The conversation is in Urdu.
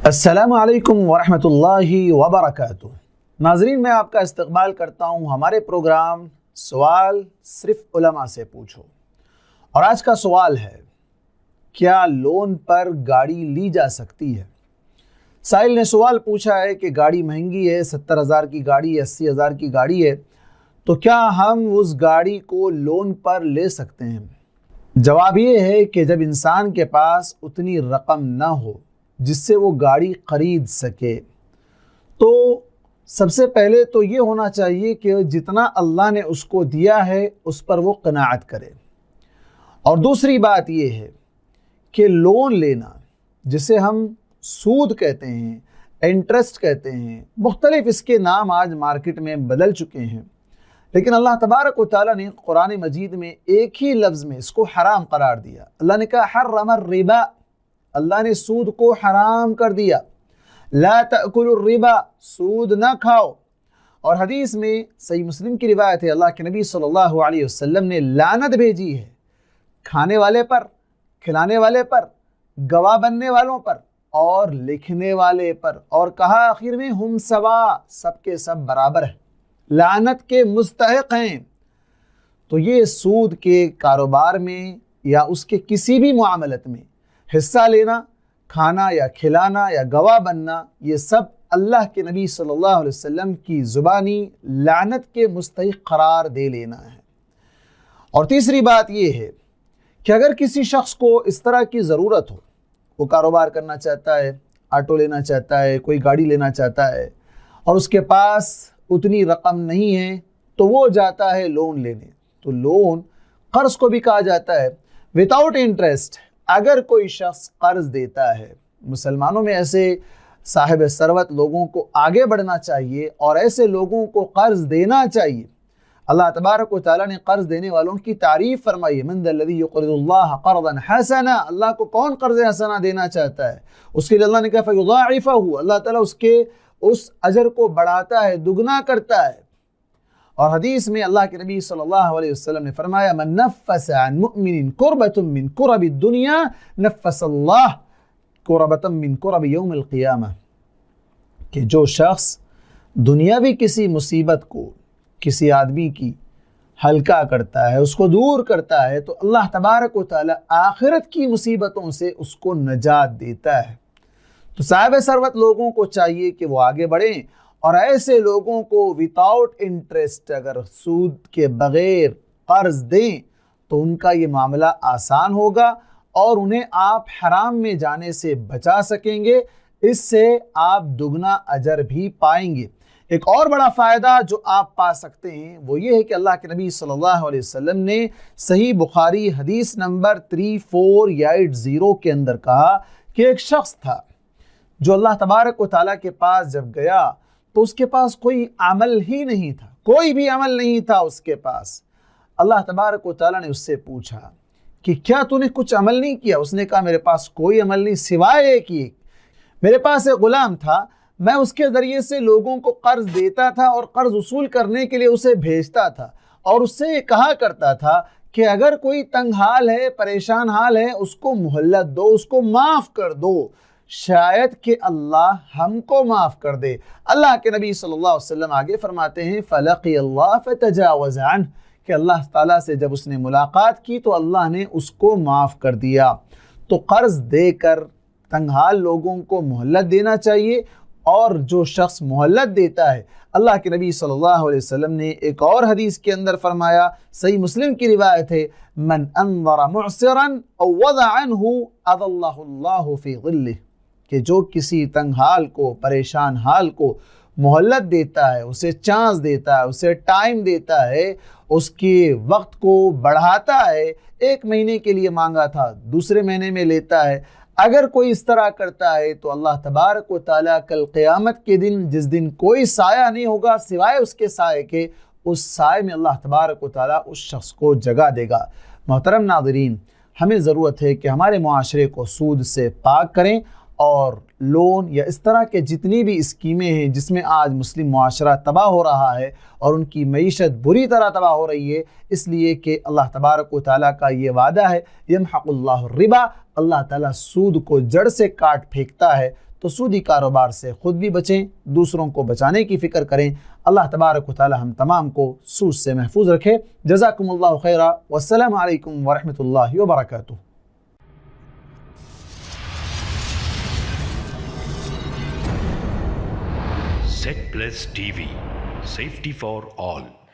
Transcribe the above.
السلام علیکم ورحمۃ اللہ وبرکاتہ۔ ناظرین، میں آپ کا استقبال کرتا ہوں ہمارے پروگرام سوال صرف علماء سے پوچھو، اور آج کا سوال ہے کیا لون پر گاڑی لی جا سکتی ہے؟ سائل نے سوال پوچھا ہے کہ گاڑی مہنگی ہے، 70,000 کی گاڑی ہے، 80,000 کی گاڑی ہے، تو کیا ہم اس گاڑی کو لون پر لے سکتے ہیں؟ جواب یہ ہے کہ جب انسان کے پاس اتنی رقم نہ ہو جس سے وہ گاڑی خرید سکے، تو سب سے پہلے تو یہ ہونا چاہیے کہ جتنا اللہ نے اس کو دیا ہے اس پر وہ قناعت کرے۔ اور دوسری بات یہ ہے کہ لون لینا، جسے ہم سود کہتے ہیں، انٹرسٹ کہتے ہیں، مختلف اس کے نام آج مارکیٹ میں بدل چکے ہیں، لیکن اللہ تبارک و تعالیٰ نے قرآن مجید میں ایک ہی لفظ میں اس کو حرام قرار دیا۔ اللہ نے کہا حرم الربا، اللہ نے سود کو حرام کر دیا۔ لا تأکلوا الربا، سود نہ کھاؤ۔ اور حدیث میں صحیح مسلم کی روایت ہے، اللہ کے نبی صلی اللہ علیہ وسلم نے لعنت بھیجی ہے کھانے والے پر، کھلانے والے پر، گواہ بننے والوں پر اور لکھنے والے پر، اور کہا آخر میں ہم سوا، سب کے سب برابر ہیں، لعنت کے مستحق ہیں۔ تو یہ سود کے کاروبار میں یا اس کے کسی بھی معاملت میں حصہ لینا، کھانا یا کھلانا یا گواہ بننا، یہ سب اللہ کے نبی صلی اللہ علیہ وسلم کی زبانی لعنت کے مستحق قرار دے لینا ہے۔ اور تیسری بات یہ ہے کہ اگر کسی شخص کو اس طرح کی ضرورت ہو، وہ کاروبار کرنا چاہتا ہے، آٹو لینا چاہتا ہے، کوئی گاڑی لینا چاہتا ہے، اور اس کے پاس اتنی رقم نہیں ہے، تو وہ جاتا ہے لون لینے۔ تو لون قرض کو بھی کہا جاتا ہے، وداؤٹ انٹرسٹ۔ اگر کوئی شخص قرض دیتا ہے، مسلمانوں میں ایسے صاحب ثروت لوگوں کو آگے بڑھنا چاہیے اور ایسے لوگوں کو قرض دینا چاہیے۔ اللہ تبارک و تعالیٰ نے قرض دینے والوں کی تعریف فرمائی، من ذا الذی یقرض اللہ قرضا حسنا، اللہ کو کون قرض حسنا دینا چاہتا ہے؟ اس کے لیے اللہ نے کہا فیضاعفہ، اللہ تعالیٰ اس اجر کو بڑھاتا ہے، دگنا کرتا ہے۔ اور حدیث میں اللہ کے نبی صلی اللہ علیہ وسلم نے فرمایا من نفس عن مؤمن کربۃ من کرب الدنیا نفس اللہ کربۃ من کرب یوم القیامہ، کہ جو شخص دنیاوی کسی مصیبت کو کسی آدمی کی ہلکا کرتا ہے، اس کو دور کرتا ہے، تو اللہ تبارک و تعالیٰ آخرت کی مصیبتوں سے اس کو نجات دیتا ہے۔ تو صاحب ثروت لوگوں کو چاہیے کہ وہ آگے بڑھیں اور ایسے لوگوں کو وداؤٹ انٹرسٹ، اگر سود کے بغیر قرض دیں تو ان کا یہ معاملہ آسان ہوگا اور انہیں آپ حرام میں جانے سے بچا سکیں گے، اس سے آپ دگنا اجر بھی پائیں گے۔ ایک اور بڑا فائدہ جو آپ پا سکتے ہیں وہ یہ ہے کہ اللہ کے نبی صلی اللہ علیہ وسلم نے صحیح بخاری حدیث نمبر 3480 کے اندر کہا کہ ایک شخص تھا جو اللہ تبارک و تعالیٰ کے پاس جب گیا تو اس کے پاس کوئی عمل ہی نہیں تھا، کوئی بھی عمل نہیں تھا اس کے پاس۔ اللہ تبارک و تعالیٰ نے اس سے پوچھا کہ کیا تو نے کچھ عمل نہیں کیا؟ اس نے کہا میرے پاس کوئی عمل نہیں سوائے ایک ہی، میرے پاس ایک غلام تھا، میں اس کے ذریعے سے لوگوں کو قرض دیتا تھا اور قرض وصول کرنے کے لیے اسے بھیجتا تھا، اور اس سے یہ کہا کرتا تھا کہ اگر کوئی تنگ حال ہے، پریشان حال ہے، اس کو مہلت دو، اس کو معاف کر دو، شاید کہ اللہ ہم کو معاف کر دے۔ اللہ کے نبی صلی اللہ علیہ وسلم آگے فرماتے ہیں فَلَقِيَ اللَّهَ فَتَجَاوَزَ عَنْهُ، کہ اللہ تعالیٰ سے جب اس نے ملاقات کی تو اللہ نے اس کو معاف کر دیا۔ تو قرض دے کر تنگحال لوگوں کو مہلت دینا چاہیے، اور جو شخص مہلت دیتا ہے، اللہ کے نبی صلی اللہ علیہ وسلم نے ایک اور حدیث کے اندر فرمایا، صحیح مسلم کی روایت ہے من انظر معسرا او وضع عنہ اظلہ اللہ فی ظلہ، کہ جو کسی تنگ حال کو، پریشان حال کو مہلت دیتا ہے، اسے چانس دیتا ہے، اسے ٹائم دیتا ہے، اس کے وقت کو بڑھاتا ہے، 1 مہینے کے لیے مانگا تھا دوسرے مہینے میں لیتا ہے، اگر کوئی اس طرح کرتا ہے تو اللہ تبارک و تعالیٰ کل قیامت کے دن، جس دن کوئی سایہ نہیں ہوگا سوائے اس کے سائے کے، اس سائے میں اللہ تبارک و تعالیٰ اس شخص کو جگہ دے گا۔ محترم ناظرین، ہمیں ضرورت ہے کہ ہمارے معاشرے کو سود سے پاک کریں، اور لون یا اس طرح کے جتنی بھی اسکیمیں ہیں جس میں آج مسلم معاشرہ تباہ ہو رہا ہے اور ان کی معیشت بری طرح تباہ ہو رہی ہے، اس لیے کہ اللہ تبارک و تعالیٰ کا یہ وعدہ ہے یمحق اللہ الربا، اللہ تعالیٰ سود کو جڑ سے کاٹ پھینکتا ہے۔ تو سودی کاروبار سے خود بھی بچیں، دوسروں کو بچانے کی فکر کریں۔ اللہ تبارک و تعالی ہم تمام کو سود سے محفوظ رکھے۔ جزاکم اللہ خیرا، والسلام علیکم ورحمۃ اللہ وبرکاتہ۔ ZPlus TV, safety for all.